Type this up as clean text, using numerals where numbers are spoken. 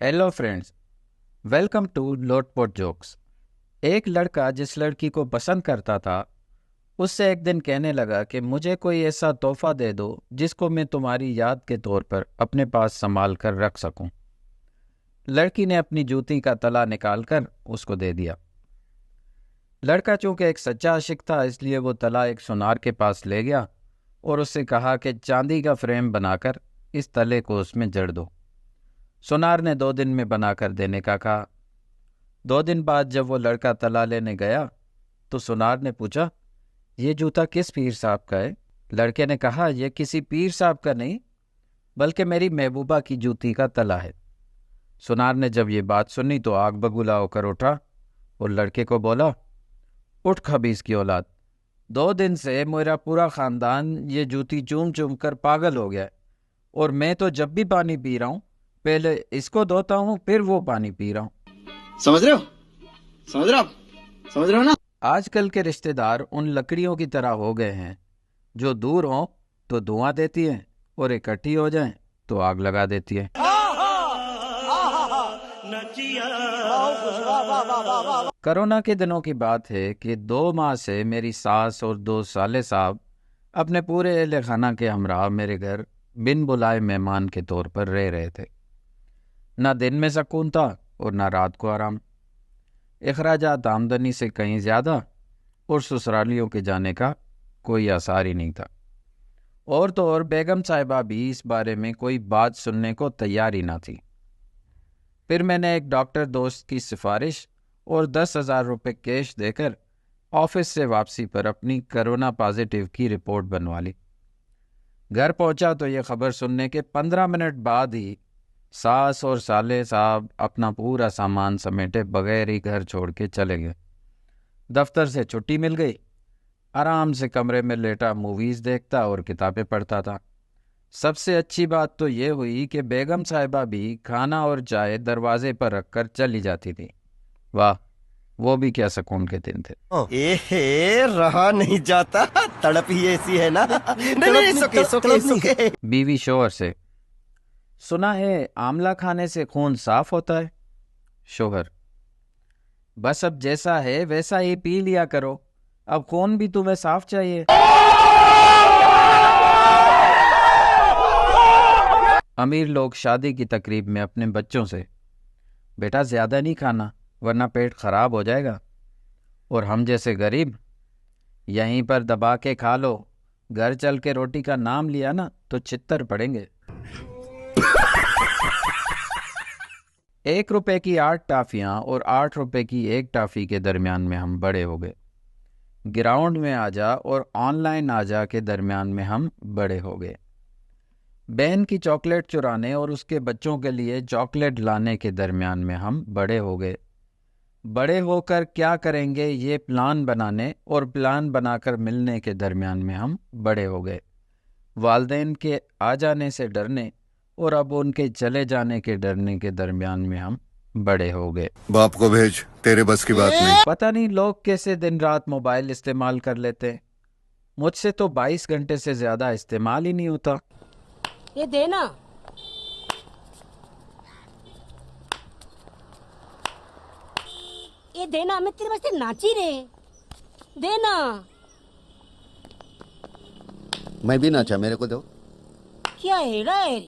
Hello friends, welcome to Lotpot jokes. एक लड़का जिस लड़की को पसंद करता था उससे एक दिन कहने लगा कि मुझे कोई ऐसा तोहफा दे दो जिसको मैं तुम्हारी याद के तौर पर अपने पास संभाल कर रख सकूं। लड़की ने अपनी जूती का तला निकालकर उसको दे दिया। लड़का चूंकि एक सच्चा आशिक था इसलिए वो तला एक सुनार के पास ले गया और उससे कहा कि चांदी का फ्रेम बनाकर इस तले को उसमें जड़ दो। सुनार ने 2 दिन में बनाकर देने का कहा। 2 दिन बाद जब वो लड़का तला लेने गया तो सुनार ने पूछा, ये जूता किस पीर साहब का है? लड़के ने कहा, यह किसी पीर साहब का नहीं बल्कि मेरी महबूबा की जूती का तला है। सुनार ने जब ये बात सुनी तो आग बबूला होकर उठा और लड़के को बोला, उठ खबीस की औलाद, 2 दिन से मेरा पूरा खानदान ये जूती चूम चूम कर पागल हो गया है और मैं तो जब भी पानी पी रहा हूँ पहले इसको धोता हूँ फिर वो पानी पी रहा हूँ। समझ रहे हो? समझ रहे हो ना? आजकल के रिश्तेदार उन लकड़ियों की तरह हो गए हैं जो दूर हों तो धुआं देती हैं और इकट्ठी हो जाएं तो आग लगा देती है। कोरोना के दिनों की बात है कि 2 माह से मेरी सास और 2 साले साहब अपने पूरे अहले खाना के हमरा मेरे घर बिन बुलाए मेहमान के तौर पर रह रहे थे। ना दिन में सुकून था और ना रात को आराम। अखराजात आमदनी से कहीं ज़्यादा और ससुरालियों के जाने का कोई आसार ही नहीं था। और तो और बेगम साहिबा भी इस बारे में कोई बात सुनने को तैयार ही ना थी। फिर मैंने एक डॉक्टर दोस्त की सिफारिश और 10,000 रुपये कैश देकर ऑफिस से वापसी पर अपनी कोरोना पॉजिटिव की रिपोर्ट बनवा ली। घर पहुंचा तो ये खबर सुनने के 15 मिनट बाद ही सास और साले साहब अपना पूरा सामान समेटे बगैर ही घर छोड़ के चले गए। दफ्तर से छुट्टी मिल गई। आराम से कमरे में लेटा मूवीज़ देखता और किताबें पढ़ता था। सबसे अच्छी बात तो ये हुई कि बेगम साहिबा भी खाना और चाय दरवाजे पर रखकर चली जाती थी। वाह, वो भी क्या सुकून के दिन थे। एहे रहा नहीं जाता, तड़प ही ऐसी है ना। नहीं, सुके। बीवी शोहर से, सुना है आंवला खाने से खून साफ होता है। शोहर, बस अब जैसा है वैसा ही पी लिया करो, अब खून भी तुम्हें साफ चाहिए। अमीर लोग शादी की तकरीब में अपने बच्चों से, बेटा ज्यादा नहीं खाना वरना पेट खराब हो जाएगा। और हम जैसे गरीब, यहीं पर दबा के खा लो, घर चल के रोटी का नाम लिया ना तो छित्तर पड़ेंगे। 1 रुपए की 8 टाफियां और 8 रुपए की 1 टाफी के दरमियान में हम बड़े हो गए। ग्राउंड में आ जा और ऑनलाइन आ जा के दरमियान में हम बड़े हो गए। बहन की चॉकलेट चुराने और उसके बच्चों के लिए चॉकलेट लाने के दरमियान में हम बड़े हो गए। बड़े होकर क्या करेंगे ये प्लान बनाने और प्लान बनाकर मिलने के दरमियान में हम बड़े हो गए। वालदेन के आ जाने से डरने और अब उनके चले जाने के डरने के दरमियान में हम बड़े हो गए। बाप को भेज, तेरे बस की बात नहीं। पता नहीं लोग कैसे दिन रात मोबाइल इस्तेमाल कर लेते हैं। मुझसे तो 22 घंटे से ज्यादा इस्तेमाल ही नहीं होता। ये देना, ये देना, मैं तेरे वास्ते नाची रे, देना। मैं भी नाचा, मेरे को दो। क्या हेड़ा है?